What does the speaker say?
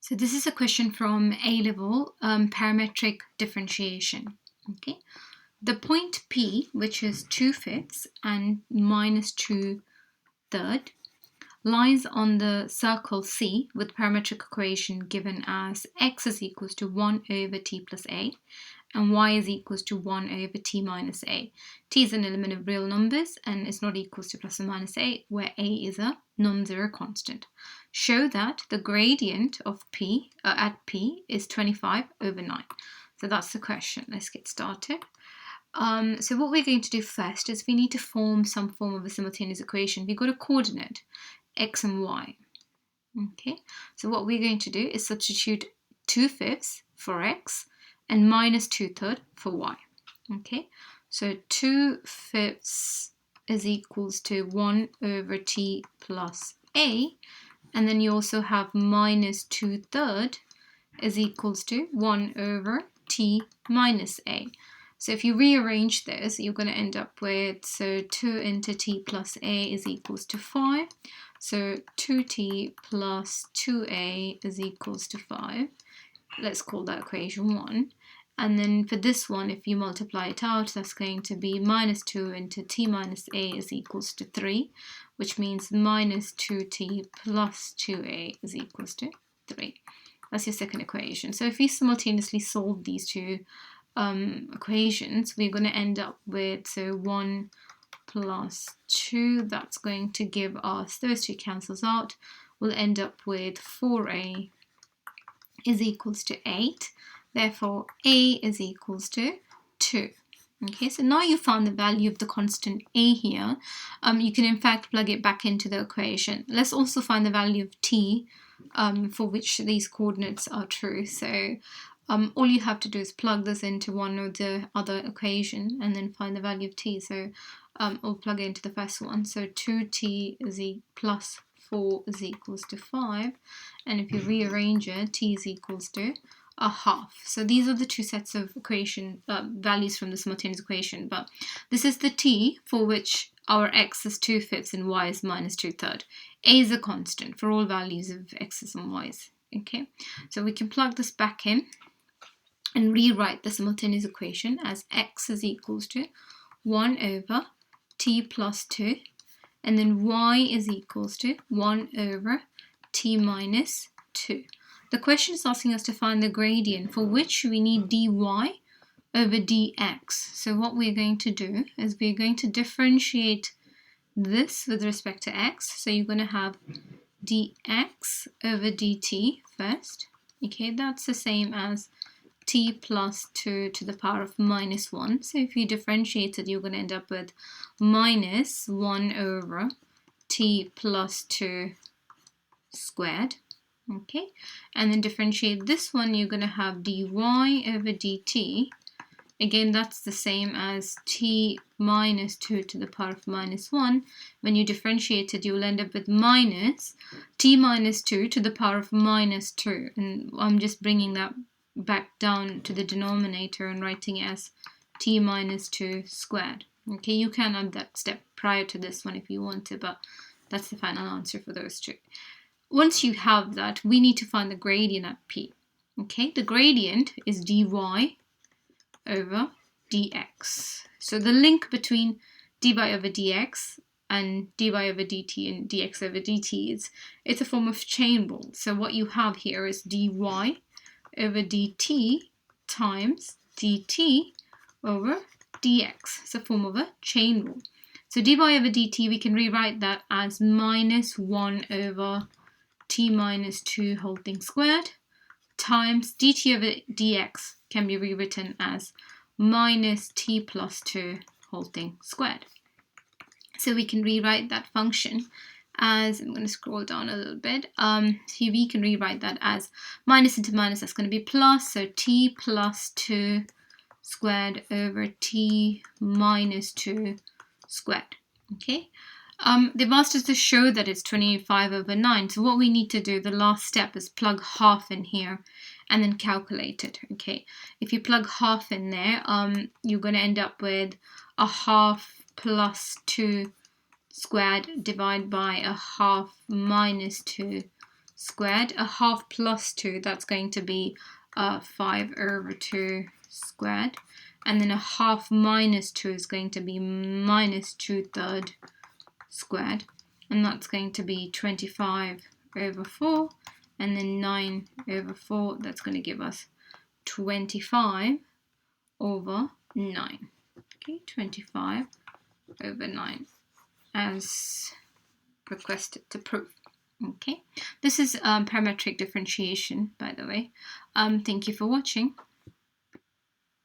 So this is a question from A-level parametric differentiation. Okay, the point P, which is 2/5 and minus 2/3, lies on the circle C with parametric equation given as x is equals to 1 over t plus a and y is equals to 1 over t minus a. T is an element of real numbers and is not equals to plus or minus a, where a is a non-zero constant. Show that the gradient of p at p is 25 over 9. So that's the question. Let's get started. So what we're going to do first is we need to form some form of a simultaneous equation. We've got a coordinate, x and y. Okay, so what we're going to do is substitute 2/5 for x and minus 2/3 for y. Okay, so 2/5 is equals to 1 over t plus a, and then you also have minus 2/3 is equals to 1 over t minus a. So if you rearrange this, you're going to end up with, so 2 into t plus a is equals to 5. So 2t plus 2a is equals to 5. Let's call that equation 1. And then for this one, if you multiply it out, that's going to be minus 2 into t minus a is equals to 3, which means minus 2t plus 2a is equals to 3. That's your second equation. So if we simultaneously solve these two equations, we're going to end up with, so 1 plus 2, that's going to give us, those two cancels out, we'll end up with 4a is equals to 8. Therefore, a is equals to 2. Okay, so now you found the value of the constant a here. You can in fact plug it back into the equation. Let's also find the value of t for which these coordinates are true. So all you have to do is plug this into one or the other equation and then find the value of t. So I'll plug it into the first one. So 2t is plus 4 is equals to 5. And if you rearrange it, t is equals to a half. So these are the two sets of equation values from the simultaneous equation. But this is the t for which our x is 2/5 and y is minus 2/3. A is a constant for all values of x's and y's. Okay, so we can plug this back in and rewrite the simultaneous equation as x is equals to 1 over t plus 2, and then y is equals to 1 over t minus 2. The question is asking us to find the gradient for which we need dy over dx. So what we're going to do is we're going to differentiate this with respect to x. So you're going to have dx over dt first. Okay, that's the same as t plus 2 to the power of minus 1. So if you differentiate it, you're going to end up with minus 1 over t plus 2 squared. Okay, and then differentiate this one, you're going to have dy over dt. Again, that's the same as t minus 2 to the power of minus 1. When you differentiate it, you'll end up with minus t minus 2 to the power of minus 2. And I'm just bringing that back down to the denominator and writing it as t minus 2 squared. Okay, you can add that step prior to this one if you want to, but that's the final answer for those two. Once you have that, we need to find the gradient at p. Okay, the gradient is dy over dx. So the link between dy over dx and dy over dt and dx over dt is it's a form of chain rule. So what you have here is dy over dt times dt over dx. It's a form of a chain rule. So dy over dt, we can rewrite that as minus 1 over t minus 2 whole thing squared times dt over dx can be rewritten as minus t plus 2 whole thing squared. So we can rewrite that function as, I'm going to scroll down a little bit, here we can rewrite that as minus into minus, that's going to be plus, so t plus 2 squared over t minus 2 squared. Okay, they've asked us to show that it's 25 over 9. So what we need to do, the last step, is plug half in here and then calculate it. Okay, if you plug half in there, you're going to end up with a half plus 2 squared divided by a half minus 2 squared. A half plus 2, that's going to be 5 over 2 squared. And then a half minus 2 is going to be minus 2/3 squared. And that's going to be 25 over 4. And then 9 over 4, that's going to give us 25 over 9. Okay, 25 over 9 as requested to prove. Okay, this is parametric differentiation, by the way. Thank you for watching.